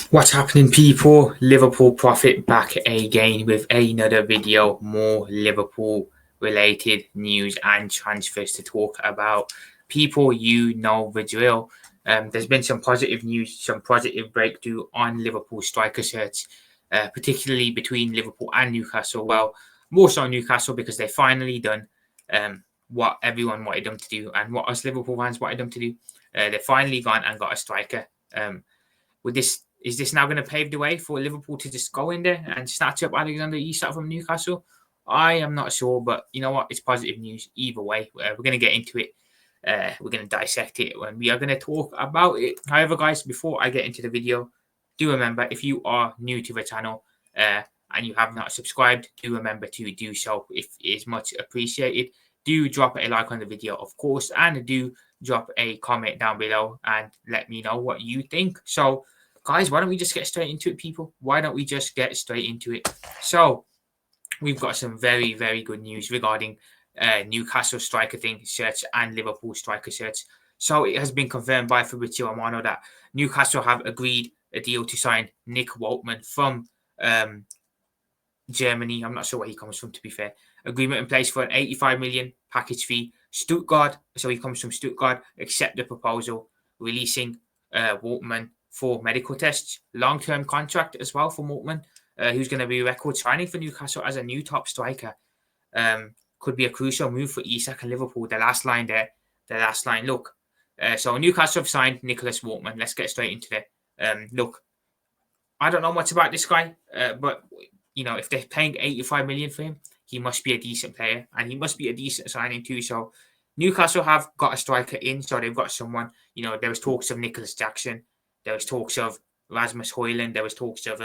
What's happening, people? Liverpool profit back again with another video. More Liverpool related news and transfers to talk about. People, you know the drill. There's been some positive news, some positive breakthrough on Liverpool striker search, particularly between Liverpool and Newcastle. Well, more so Newcastle because they finally done what everyone wanted them to do and what us Liverpool fans wanted them to do. They finally gone and got a striker. With this, is this now going to pave the way for Liverpool to just go in there and snatch up Alexander Isak from Newcastle? I am not sure, but you know what? It's positive news either way. We're going to get into it. We're going to dissect it when we are going to talk about it. However, guys, before I get into the video, do remember if you are new to the channel and you have not subscribed, do remember to do so. If it is much appreciated. Do drop a like on the video, of course, and do drop a comment down below and let me know what you think. So, guys, why don't we just get straight into it, people? Why don't we just get straight into it? So, we've got some very, very good news regarding Newcastle striker thing search and Liverpool striker search. So, it has been confirmed by Fabrizio Romano that Newcastle have agreed a deal to sign Nick Waltman from Germany. I'm not sure where he comes from, to be fair. Agreement in place for an 85 million package fee. Stuttgart, so he comes from Stuttgart, accept the proposal, releasing Waltman for medical tests. Long-term contract as well for Waltman, who's going to be a record signing for Newcastle as a new top striker. Could be a crucial move for Isak and Liverpool. The last line there, look. So Newcastle have signed Nicholas Waltman. Let's get straight into it. Look, I don't know much about this guy, but you know, if they're paying 85 million for him, he must be a decent player and he must be a decent signing too. So Newcastle have got a striker in, so they've got someone. You know, there was talks of Nicholas Jackson, there was talks of Rasmus Højlund, there was talks of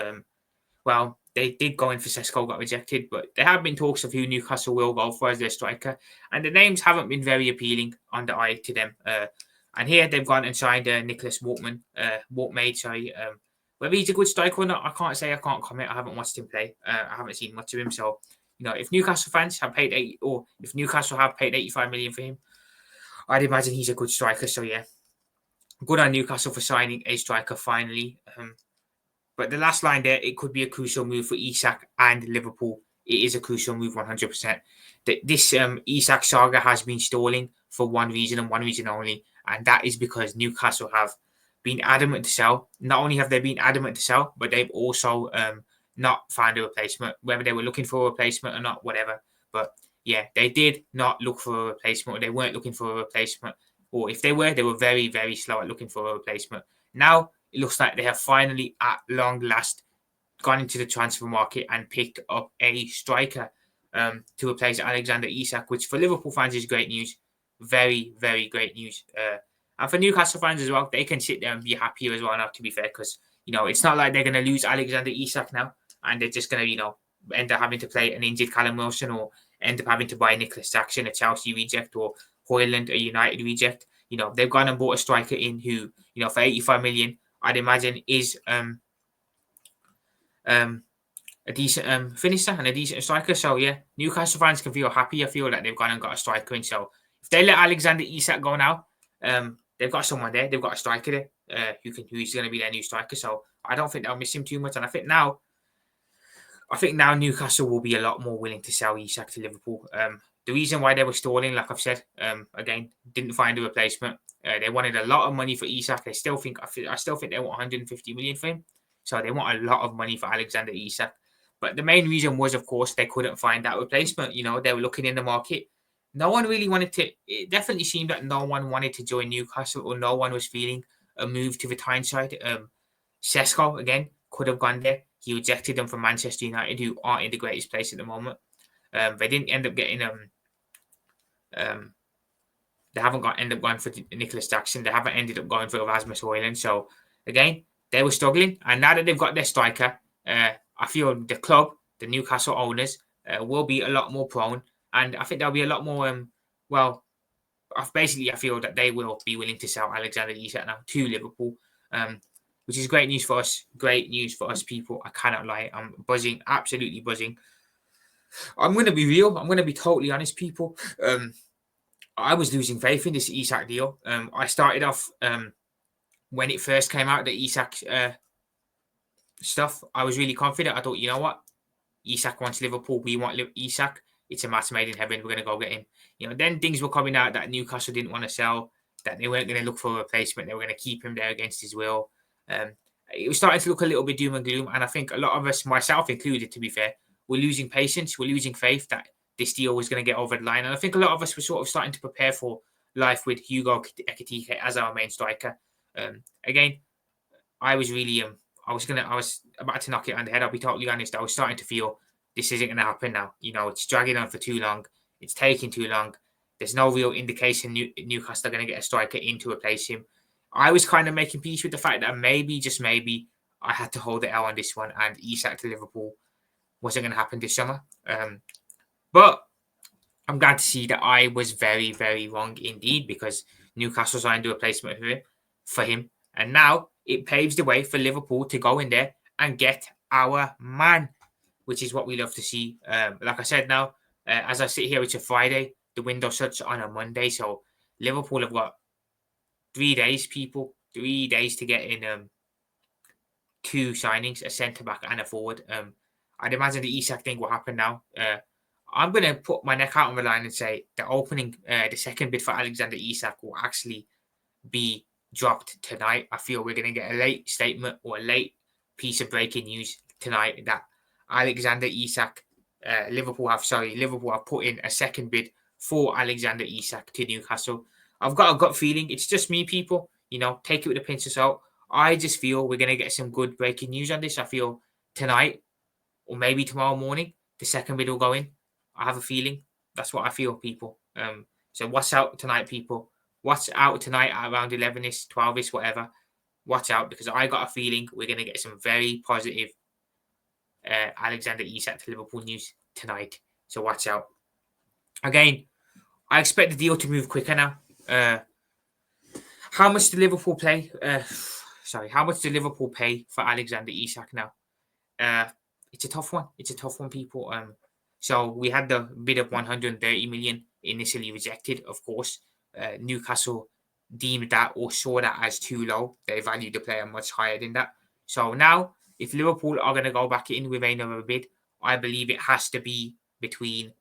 well, they did go in for Sesko, got rejected, but there have been talks of who Newcastle will go for as their striker, and the names haven't been very appealing on the eye to them. And here they've gone and signed Nicholas Waltman, sorry. Whether he's a good striker or not, I can't say. I can't comment. I haven't watched him play. I haven't seen much of him. So, you know, if Newcastle fans have paid if Newcastle have paid 85 million for him, I'd imagine he's a good striker. So yeah, good on Newcastle for signing a striker finally. But the last line there, it could be a crucial move for Isak and Liverpool. It is a crucial move, 100%. This Isak saga has been stalling for one reason and one reason only, and that is because Newcastle have been adamant to sell. Not only have they been adamant to sell, but they've also not found a replacement, whether they were looking for a replacement or not, whatever. But yeah, they did not look for a replacement, or they weren't looking for a replacement. Or if they were very, very slow at looking for a replacement. Now, it looks like they have finally, at long last, gone into the transfer market and picked up a striker to replace Alexander Isak, which for Liverpool fans is great news. Very, very great news. And for Newcastle fans as well, they can sit there and be happier as well now, to be fair, because, you know, it's not like they're going to lose Alexander Isak now and they're just going to, you know, end up having to play an injured Callum Wilson or end up having to buy Nicholas Jackson, a Chelsea reject, or Højlund, a United reject. You know, they've gone and bought a striker in who, you know, for 85 million, I'd imagine is a decent finisher and a decent striker. So yeah, Newcastle fans can feel happy. I feel that they've gone and got a striker in. So if they let Alexander Isak go now, they've got someone there. They've got a striker there who's going to be their new striker. So I don't think they'll miss him too much. And I think now Newcastle will be a lot more willing to sell Isak to Liverpool. The reason why they were stalling, like I've said, again, didn't find a replacement. They wanted a lot of money for Isak. I still think they want 150 million for him. So they want a lot of money for Alexander Isak. But the main reason was, of course, they couldn't find that replacement. You know, they were looking in the market. No one really wanted to. It definitely seemed that no one wanted to join Newcastle, or no one was feeling a move to the Tyneside. Sesko again could have gone there. He rejected them from Manchester United, who aren't in the greatest place at the moment. They didn't end up getting they haven't ended up going for Nicholas Jackson. They haven't ended up going for Rasmus Højlund. So again, they were struggling, and now that they've got their striker, I feel the club, the Newcastle owners, will be a lot more prone, and I think they'll be a lot more. I feel that they will be willing to sell Alexander Isak now to Liverpool, which is great news for us. Great news for us, people. I cannot lie. I'm buzzing, absolutely buzzing. I'm going to be real. I'm going to be totally honest, people. I was losing faith in this Isak deal. I started off when it first came out, the Isak stuff, I was really confident. I thought, you know what, Isak wants Liverpool. We want Isak. It's a match made in heaven. We're going to go get him. Then things were coming out that Newcastle didn't want to sell, that they weren't going to look for a replacement. They were going to keep him there against his will. It was starting to look a little bit doom and gloom. And I think a lot of us, myself included, to be fair, were losing patience. We're losing faith that this deal was going to get over the line. And I think a lot of us were sort of starting to prepare for life with Hugo Ekitike as our main striker. Again, I was really I was about to knock it on the head. I'll be totally honest. I was starting to feel this isn't going to happen now. It's dragging on for too long. It's taking too long. There's no real indication Newcastle are going to get a striker in to replace him. I was kind of making peace with the fact that maybe, just maybe, I had to hold the L on this one, and Isak to Liverpool wasn't going to happen this summer. But I'm glad to see that I was very, very wrong indeed, because Newcastle signed a replacement for him. And now it paves the way for Liverpool to go in there and get our man, which is what we love to see. Like I said, now, as I sit here, it's a Friday. The window shuts on a Monday. So Liverpool have got 3 days, people. 3 days to get in 2 signings, a centre-back and a forward. I'd imagine the Isak thing will happen now. I'm going to put my neck out on the line and say the second bid for Alexander Isak will actually be dropped tonight. I feel we're going to get a late statement or a late piece of breaking news tonight that Alexander Isak, Liverpool have put in a second bid for Alexander Isak to Newcastle. I've got a gut feeling. It's just me, people. Take it with a pinch of salt. I just feel we're going to get some good breaking news on this. I feel tonight or maybe tomorrow morning, the second bid will go in. I have a feeling. That's what I feel, people. So what's out tonight, people? What's out tonight at around 11ish, 12ish, whatever. Watch out, because I got a feeling we're going to get some very positive Alexander Isak to Liverpool news tonight. So watch out. Again, I expect the deal to move quicker now. How much do Liverpool pay? How much do Liverpool pay for Alexander Isak now? It's a tough one, people. So we had the bid of 130 million initially rejected, of course. Newcastle deemed that or saw that as too low. They valued the player much higher than that. So now, if Liverpool are going to go back in with another bid, I believe it has to be between,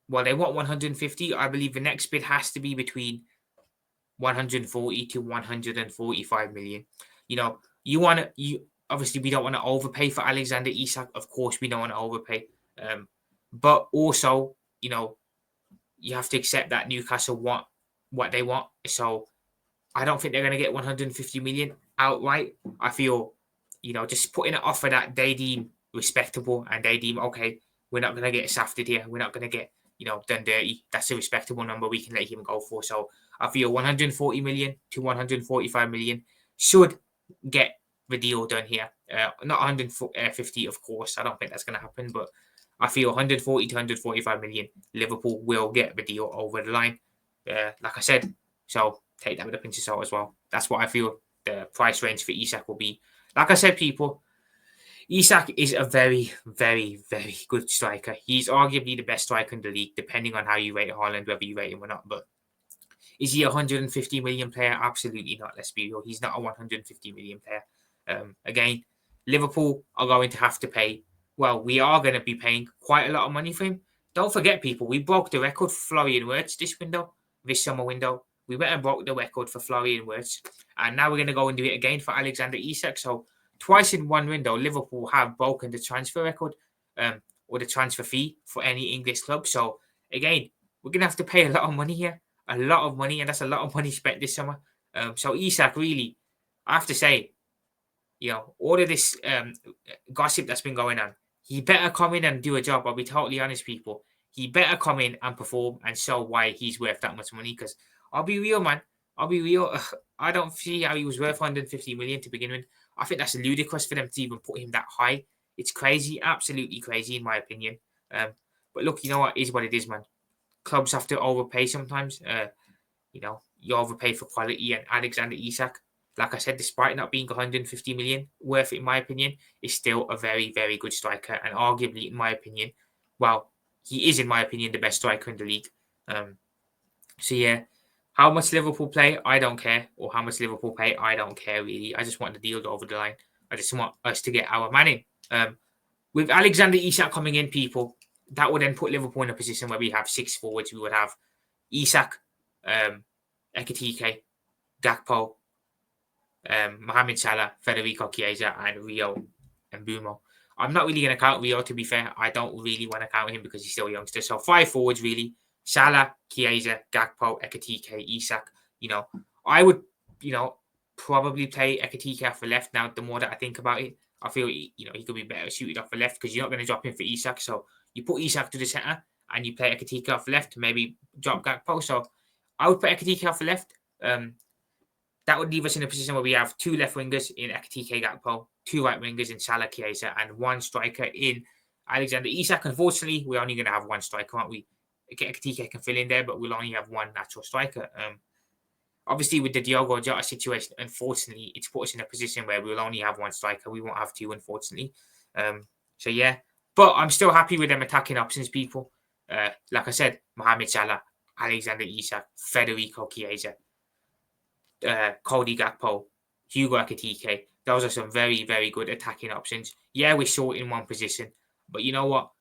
well, they want 150. I believe the next bid has to be between 140 to 145 million. Obviously we don't want to overpay for Alexander Isak. Of course, we don't want to overpay. But also, you have to accept that Newcastle want what they want. So I don't think they're going to get 150 million outright. I feel, just putting an offer that they deem respectable and they deem, okay, we're not going to get shafted here. We're not going to get, done dirty. That's a respectable number we can let him go for. So I feel 140 million to 145 million should get the deal done here. Not 150, of course. I don't think that's going to happen, but I feel 140 to 145 million, Liverpool will get the deal over the line. Like I said, so take that with a pinch of salt as well. That's what I feel the price range for Isak will be. Like I said, people, Isak is a very, very, very good striker. He's arguably the best striker in the league, depending on how you rate Haaland, whether you rate him or not. But is he a 150 million player? Absolutely not. Let's be real. He's not a 150 million player. Again, Liverpool are going to have to pay. Well, we are going to be paying quite a lot of money for him. Don't forget, people, we broke the record for Florian Wirtz this summer window. We went and broke the record for Florian Wirtz. And now we're going to go and do it again for Alexander Isak. So twice in one window, Liverpool have broken the transfer record or the transfer fee for any English club. So again, we're going to have to pay a lot of money here. A lot of money, and that's a lot of money spent this summer. So Isak, really, I have to say, all of this gossip that's been going on, he better come in and do a job. I'll be totally honest, people. He better come in and perform and show why he's worth that much money. Because I'll be real, man. I'll be real. I don't see how he was worth 150 million to begin with. I think that's ludicrous for them to even put him that high. It's crazy, absolutely crazy, in my opinion. But look, you know what? It is what it is, man. Clubs have to overpay sometimes. You overpay for quality, and Alexander Isak, like I said, despite not being 150 million worth, in my opinion, is still a very, very good striker. And arguably, in my opinion, he is, in my opinion, the best striker in the league. So yeah, How much Liverpool play, I don't care. Or how much Liverpool pay, I don't care really. I just want the deal over the line. I just want us to get our man in. With Alexander Isak coming in, people, that would then put Liverpool in a position where we have 6 forwards. We would have Isak, Ekitike, Gakpo, Mohamed Salah, Federico Chiesa, and Rio and Bumo. I'm not really going to count Rio, to be fair. I don't really want to count him because he's still a youngster. So 5 forwards, really. Salah, Chiesa, Gakpo, Ekitike, Isak. I would, probably play Ekitike off the left now. The more that I think about it, I feel, he could be better suited off the left because you're not going to drop him for Isak. So you put Isak to the centre and you play Ekitike off the left, maybe drop Gakpo. So I would put Ekitike off the left. That would leave us in a position where we have 2 left wingers in Ekitike Gakpo, 2 right wingers in Salah Chiesa, and 1 striker in Alexander Isak. Unfortunately, we're only going to have 1 striker, aren't we? Ekitike can fill in there, but we'll only have 1 natural striker. Obviously, with the Diogo Jota situation, unfortunately, it's put us in a position where we'll only have 1 striker. We won't have 2, unfortunately. So, yeah. But I'm still happy with them attacking options, people. Like I said, Mohamed Salah, Alexander Isak, Federico Chiesa, Cody Gakpo, Hugo Ekitike. Those are some very, very good attacking options. Yeah, we're short in one position, but you know what?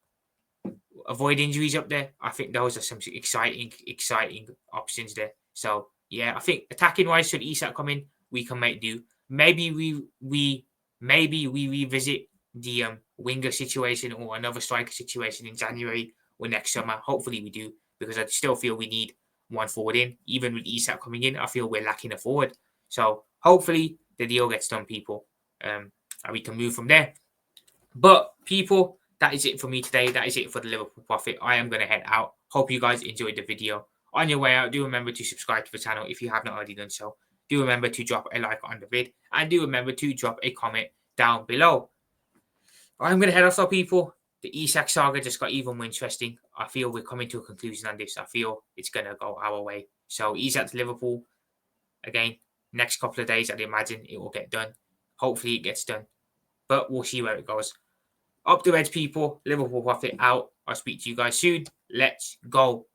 Avoid injuries up there. I think those are some exciting options there. So yeah, I think attacking wise, should Isak come in, we can make do. Maybe we revisit the winger situation or another striker situation in January or next summer. Hopefully we do, because I still feel we need 1 forward in. Even with Isak coming in, I feel we're lacking a forward. So hopefully the deal gets done, people, and we can move from there. But people, that is it for me today. That is it for the Liverpool Profit. I am going to head out. Hope you guys enjoyed the video. On your way out, do remember to subscribe to the channel if you have not already done so. Do remember to drop a like on the vid, and do remember to drop a comment down below. I'm going to head off, though, people. The Isak saga just got even more interesting. I feel we're coming to a conclusion on this. I feel it's going to go our way. So Isak to Liverpool, again, next couple of days, I'd imagine it will get done. Hopefully it gets done. But we'll see where it goes. Up the Reds, people. Liverpool Profit out. I'll speak to you guys soon. Let's go.